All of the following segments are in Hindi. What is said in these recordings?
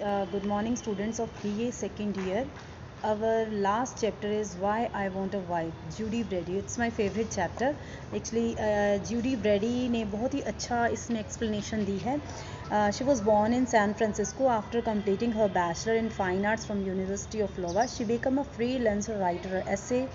Good morning, students of BA second year. Our last chapter is Why I Want a Wife, Judy Brady. It's my favorite chapter. Actually, Judy Brady ने बहुत ही अच्छा इसमें explanation दी है. She was born in San Francisco after completing her bachelor in fine arts from University of Iowa. She became a freelance writer, essay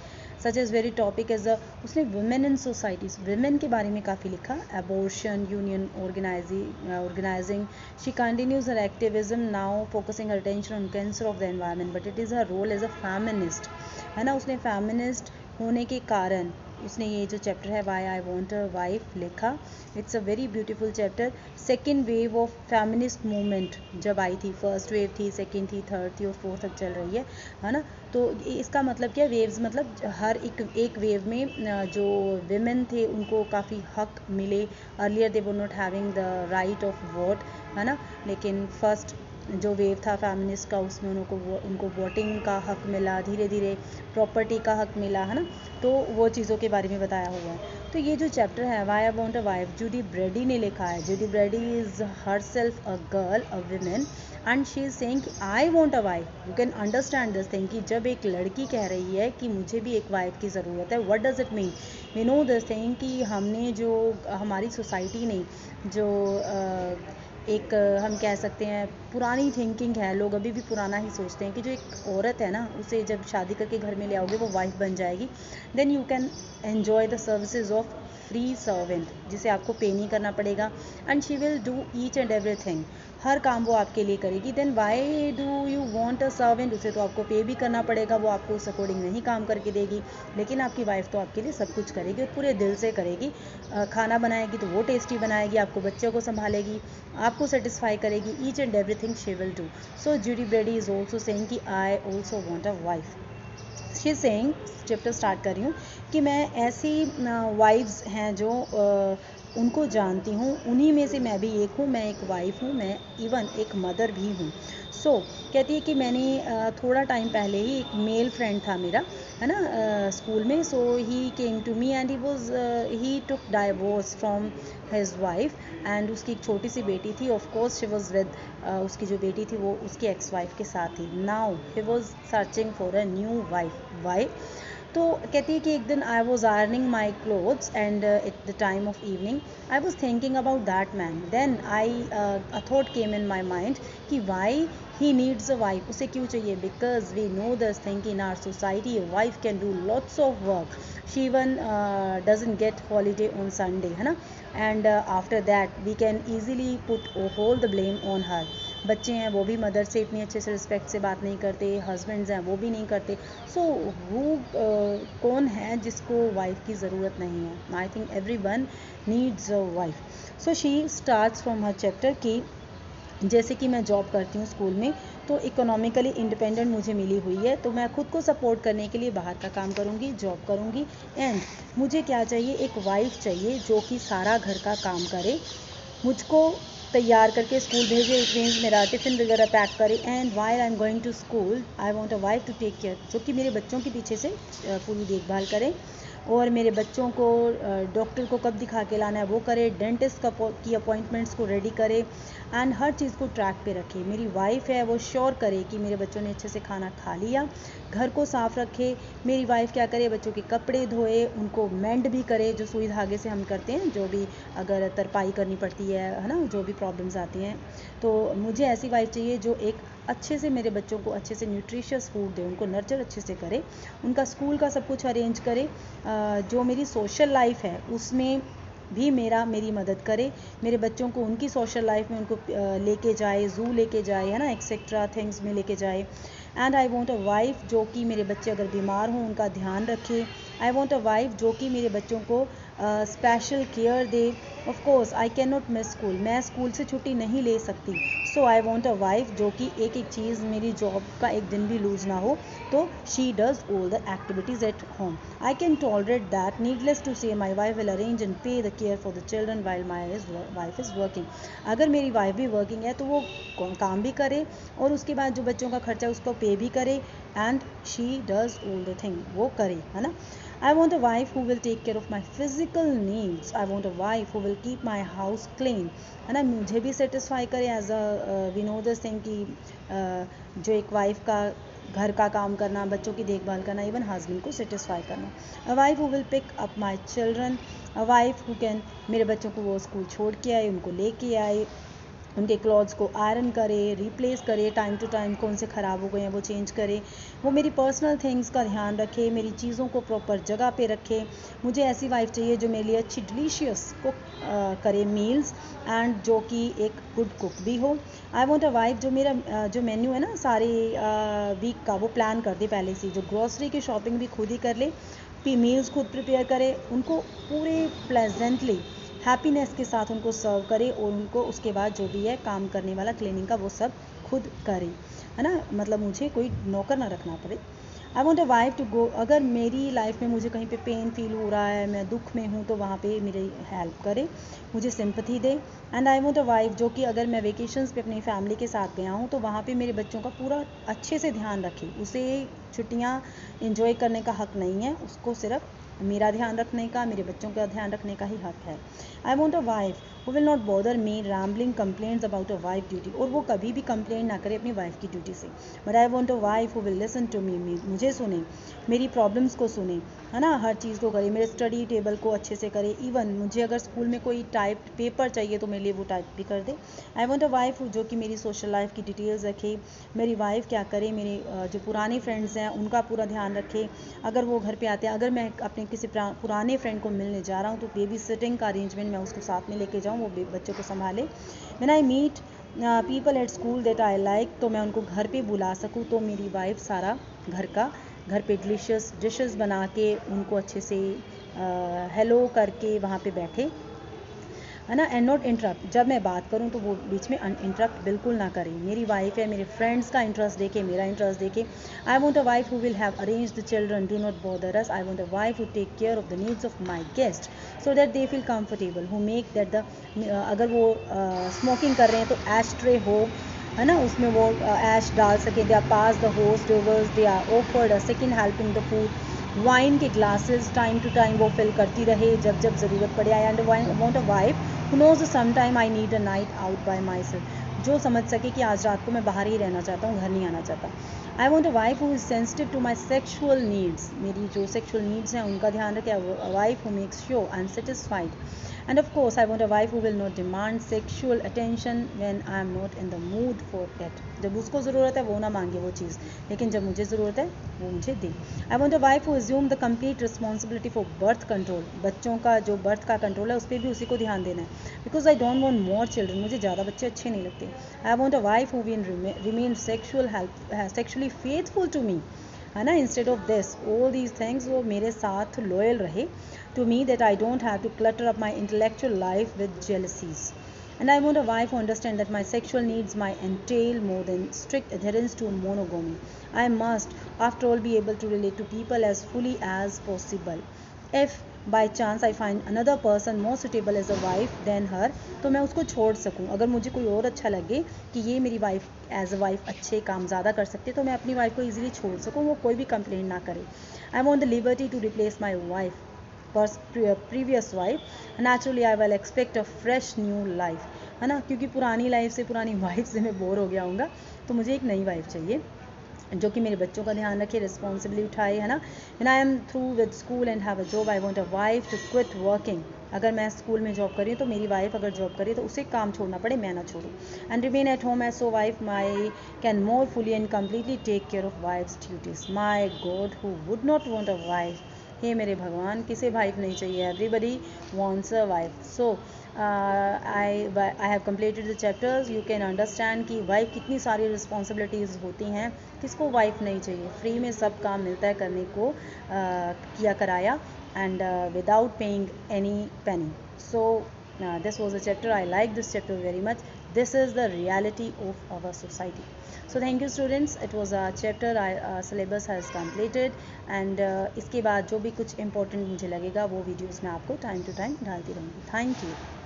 such as very topic as उसने women in societies, women के बारे में काफ़ी लिखा, abortion, union organizing. She continues her activism now, focusing her attention on cancer of the environment, but it is her role as a feminist, है ना. उसने feminist होने के कारण उसने ये जो चैप्टर है why I want a wife लिखा. It's a very beautiful chapter. Second wave of feminist movement जब आई थी, फर्स्ट वेव थी, सेकेंड थी, थर्ड थी और फोर्थ तक चल रही है ना. तो इसका मतलब क्या, वेव्स मतलब हर एक वेव में जो विमेन थे उनको काफ़ी हक मिले. Earlier they were not having the right of vote, है ना. लेकिन फर्स्ट जो वेव था फेमिनिस्ट का, उसमें उनको वोटिंग का हक मिला, धीरे धीरे प्रॉपर्टी का हक मिला, है ना. तो वो चीज़ों के बारे में बताया हुआ है. तो ये जो चैप्टर है why I want a wife, Judy Brady ने लिखा है. Judy Brady is her self a girl, a women, and she is saying I want a wife. You can understand this thing कि जब एक लड़की कह रही है कि मुझे भी एक वाइफ की ज़रूरत है, what does it mean. We know this thing कि हमने जो हमारी सोसाइटी ने जो एक हम कह सकते हैं पुरानी थिंकिंग है, लोग अभी भी पुराना ही सोचते हैं कि जो एक औरत है ना, उसे जब शादी करके घर में ले आओगे वो वाइफ बन जाएगी. Then you can enjoy the services of free servant, जिसे आपको पे नहीं करना पड़ेगा, and she will do each and everything. हर काम वो आपके लिए करेगी. Then why do you want a servant, उसे तो आपको पे भी करना पड़ेगा, वो आपको उस अकॉर्डिंग नहीं काम करके देगी. लेकिन आपकी वाइफ तो आपके लिए सब कुछ करेगी और पूरे दिल से करेगी. खाना बनाएगी तो वो टेस्टी बनाएगी, आपको बच्चों को संभालेगी, आपको सेटिस्फाई करेगी. Each and everything she will do. So Judy Brady is also saying कि I also want a wife. She saying, chapter start कर रही हूँ, कि मैं ऐसी वाइफ्स हैं जो उनको जानती हूँ, उन्हीं में से मैं भी एक हूँ. मैं एक वाइफ हूँ, मैं इवन एक मदर भी हूँ. सो कहती है कि मैंने थोड़ा टाइम पहले ही एक मेल फ्रेंड था मेरा, है ना, स्कूल में. So he came to me and he took divorce from his wife, and उसकी एक छोटी सी बेटी थी. Of course she was with, उसकी जो बेटी थी वो उसकी एक्स वाइफ के साथ थी. Now he was searching for a new wife. तो कहती है कि एक दिन I was ironing my clothes and at the time of evening I was thinking about that man. Then a thought came in my mind कि why he needs a wife, उसे क्यों चाहिए. Because we know this thing in our society a wife can do lots of work. She even doesn't gate holiday on Sunday, है ना. And after that we can easily put whole the blame on her. बच्चे हैं वो भी मदर से इतनी अच्छे से रिस्पेक्ट से बात नहीं करते, हस्बैंड्स हैं वो भी नहीं करते. सो कौन है जिसको वाइफ की ज़रूरत नहीं है. I think every one needs a wife. So she starts from her chapter कि जैसे कि मैं जॉब करती हूँ स्कूल में, तो इकोनॉमिकली इंडिपेंडेंट मुझे मिली हुई है, तो मैं खुद को सपोर्ट करने के लिए बाहर का काम करूँगी, जॉब करूँगी. एंड मुझे क्या चाहिए, एक वाइफ चाहिए जो कि सारा घर का काम करे, मुझको तैयार करके स्कूल भेजे, इट मीन्स मेरा टिफ़िन वगैरह पैक करे. And while I am going to school I want a wife to take care, जो कि मेरे बच्चों के पीछे से पूरी देखभाल करे, और मेरे बच्चों को डॉक्टर को कब दिखा के लाना है वो करे, डेंटिस्ट की अपॉइंटमेंट्स को रेडी करे, एंड हर चीज़ को ट्रैक पे रखे. मेरी वाइफ है वो श्योर करे कि मेरे बच्चों ने अच्छे से खाना खा लिया, घर को साफ़ रखे. मेरी वाइफ क्या करे, बच्चों के कपड़े धोए, उनको मेंड भी करे, जो सुई धागे से हम करते हैं, जो भी अगर तरपाई करनी पड़ती है ना, जो भी प्रॉब्लम्स आती हैं. तो मुझे ऐसी वाइफ चाहिए जो एक अच्छे से मेरे बच्चों को अच्छे से न्यूट्रिशियस फूड दे, उनको नर्चर अच्छे से करे, उनका स्कूल का सब कुछ अरेंज करे, जो मेरी सोशल लाइफ है उसमें भी मेरी मदद करे, मेरे बच्चों को उनकी सोशल लाइफ में उनको लेके जाए, ज़ू लेके जाए, है ना, एक्सेट्रा थिंग्स में लेके जाए. And I want a wife जो कि मेरे बच्चे अगर बीमार हों उनका ध्यान रखे. आई वॉन्ट अ वाइफ जो कि मेरे बच्चों को special care they. Of course I can not miss school, मैं स्कूल से छुट्टी नहीं ले सकती. सो आई वॉन्ट अ वाइफ जो कि एक एक चीज़, मेरी जॉब का एक दिन भी लूज ना हो, तो she does all the activities at home. I can tolerate that. Needless to say my wife will arrange and pay the care for the children while my wife is working. अगर मेरी वाइफ भी वर्किंग है तो वो काम भी करे, और उसके बाद जो बच्चों का खर्चा उसको पे भी करे, and she does all the thing, वो करे, है ना. I want a wife who will take care of my physical needs. I want a wife who will keep my house clean. है ना, मुझे भी सेटिस्फाई करे as a we know this thing कि जो एक वाइफ का घर का काम करना, बच्चों की देखभाल करना, इवन हस्बैंड को सेटिस्फाई करना. A wife who will pick up my children. A wife who can, मेरे बच्चों को वो स्कूल छोड़ के आए, उनको लेके आए, उनके क्लॉथ्स को आयरन करे, रिप्लेस करे, टाइम टू टाइम कौन से ख़राब हो गए हैं वो चेंज करे, वो मेरी पर्सनल थिंग्स का ध्यान रखे, मेरी चीज़ों को प्रॉपर जगह पे रखे. मुझे ऐसी वाइफ चाहिए जो मेरे लिए अच्छी डिलीशियस कुक करे मील्स, एंड जो कि एक गुड कुक भी हो. आई वॉन्ट अ वाइफ जो मेरा जो मेन्यू है ना सारे वीक का वो प्लान कर दे पहले से, जो ग्रॉसरी की शॉपिंग भी खुद ही कर ले, मील्स खुद प्रिपेयर करे, उनको पूरे प्लेजेंटली हैप्पीनेस के साथ उनको सर्व करे, और उनको उसके बाद जो भी है काम करने वाला क्लीनिंग का वो सब खुद करे, है ना, मतलब मुझे कोई नौकर ना रखना पड़े. I want a wife to go, अगर मेरी लाइफ में मुझे कहीं पे पेन फील हो रहा है, मैं दुख में हूँ, तो वहाँ पे मेरी हेल्प करे, मुझे sympathy they. And I want a wife जो कि अगर मैं वेकेशंस पे अपनी फैमिली के साथ गया हूँ तो वहाँ पे मेरे बच्चों का पूरा अच्छे से ध्यान रखे. उसे छुट्टियाँ इंजॉय करने का हक नहीं है, उसको सिर्फ मेरा ध्यान रखने का, मेरे बच्चों का ध्यान रखने का ही हक है. आई want a wife who will not bother me rambling complaints about a wife duty, और वो कभी भी कंप्लेंट ना करे अपनी वाइफ की ड्यूटी से. But I want a wife who will listen to me, मुझे सुने, मेरी प्रॉब्लम्स को सुने, है ना, हर चीज़ को करे, मेरे स्टडी टेबल को अच्छे से करे, इवन मुझे अगर स्कूल में कोई टाइप पेपर चाहिए तो मेरे लिए वो टाइप भी कर दे. आई वॉन्ट अ वाइफ जो कि मेरी सोशल लाइफ की डिटेल्स रखे, मेरी वाइफ क्या करे, मेरे जो पुराने फ्रेंड्स हैं उनका पूरा ध्यान रखे, अगर वो घर पे आते हैं, अगर मैं अपने किसी पुराने फ्रेंड को मिलने जा रहा हूँ तो बेबी सिटिंग का अरेंजमेंट मैं उसको साथ में लेके जाऊँ, वो बच्चे को संभाले. When I meet people at school that I like, तो मैं उनको घर पे बुला सकूँ, तो मेरी वाइफ सारा घर पे डिलीशियस डिशेस बना के उनको अच्छे से हेलो करके वहाँ पे बैठे, है ना, एंड नॉट इंटरप्ट. जब मैं बात करूँ तो वो बीच में इंटरप्ट बिल्कुल ना करें. मेरी वाइफ है, मेरे फ्रेंड्स का इंटरेस्ट देखे, मेरा इंटरेस्ट देखे. I want a wife who will have arrange the children, do not bother us. I want a wife who take care of the needs of my guest so that they feel comfortable, who make that the, अगर वो स्मोकिंग कर रहे हैं तो एश ट्रे हो, है ना, उसमें वो ऐश डाल सके. दे आर पास द होस्ट d'oeuvres, they are offered a second helping the food. Wine के ग्लासेस टाइम टू टाइम वो फिल करती रहे जब जब ज़रूरत पड़े. I and want a wife who knows some time I need a night out by myself, जो समझ सके कि आज रात को मैं बाहर ही रहना चाहता हूँ, घर नहीं आना चाहता. I want a wife who is sensitive to my sexual needs, मेरी जो सेक्शुअल नीड्स हैं उनका ध्यान रखे. A wife who makes sure I am satisfied. And of course, I want a wife who will not demand sexual attention when I am not in the mood for it. जब उसको ज़रूरत है वो ना मांगे वो चीज़, लेकिन जब मुझे ज़रूरत है वो मुझे दे. I want a wife who assume the complete responsibility for birth control. बच्चों का जो बर्थ का कंट्रोल है उस पर भी उसी को ध्यान देना है. Because I don't want more children. मुझे ज़्यादा बच्चे अच्छे नहीं लगते. I want a wife who will remain sexually faithful to me, है ना, instead of this all these things, वो मेरे साथ लॉयल रहे to me, that I don't have to clutter up my intellectual life with jealousies. And I want a wife who understands that my sexual needs might entail more than strict adherence to monogamy. I must, after all, be able to relate to people as fully as possible. If by chance I find another person more suitable as a wife than her, तो मैं उसको छोड़ सकूं. अगर मुझे कोई और अच्छा लगे कि ये मेरी वाइफ एज अ वाइफ अच्छे काम ज़्यादा कर सकती है, तो मैं अपनी वाइफ को ईजिली छोड़ सकूं, वो कोई भी कंप्लेंट ना करे. I want the liberty to replace my wife previous wife. Naturally I will expect a fresh new life, है ना, क्योंकि पुरानी लाइफ से, पुरानी वाइफ से मैं बोर हो गया हूँगा, तो मुझे एक नई वाइफ चाहिए जो कि मेरे बच्चों का ध्यान रखे, रिस्पॉन्सिबिलिटी उठाए, है ना. When I am through with school and have a job, I want a wife to quit working. अगर मैं स्कूल में जॉब कर रही हूँ तो मेरी वाइफ अगर जॉब करे तो उसे काम छोड़ना पड़े, मैं ना छोड़ूँ. And remain at home as so wife my can more fully and completely take care of wife's duties. My god who would not want a wife. हे मेरे भगवान, किसे वाइफ नहीं चाहिए, everybody wants a wife. So I have completed the chapters. You can understand कि वाइफ कितनी सारी रिस्पॉन्सिबिलिटीज़ होती हैं. किसको वाइफ नहीं चाहिए, फ्री में सब काम मिलता है करने को, किया कराया, and without paying any penny. So this was a chapter. I like this chapter very much. This is the reality of our society. So thank you students. It was a chapter syllabus has completed, and इसके बाद जो भी कुछ important मुझे लगेगा वो videos मैं आपको time to time डालती रहूँगी. Thank you.